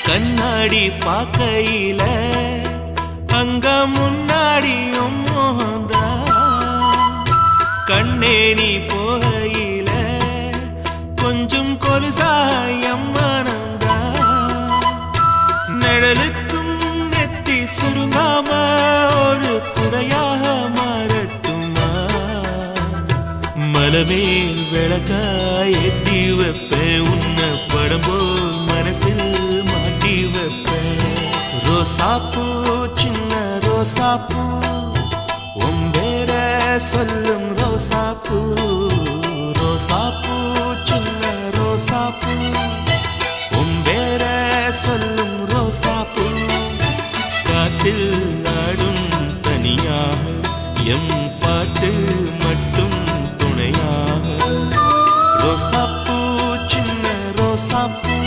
கண்ணாடி பார்க்கையில அங்க முன்னாடியும் மோகந்தா கண்ணே நீ போகையில கொஞ்சம் கொலுசாயம் மனந்தா நிழலுக்கும் நெத்தி சுருங்காம ஒரு குடையாக மாறட்டுமா மலமேல் விளக்காய் ஏத்தி வைப்பேன் உன்னை படம் போல் மனசில் மாட்டி வைப்பேன் ரோசாப்பூ சின்ன ரோசாப்பூ உம்பேர சொல்லும் ரோசாப்பூ ரோசாப்பூ சின்ன ரோசாப்பூ உம்பேர சொல்லும் ரோசாப்பூ காற்றில் நாடும் தனியாக எம் பாட்டு மட்டும் துணையாக ரோசாப்பூ சின்ன ரோசாப்பூ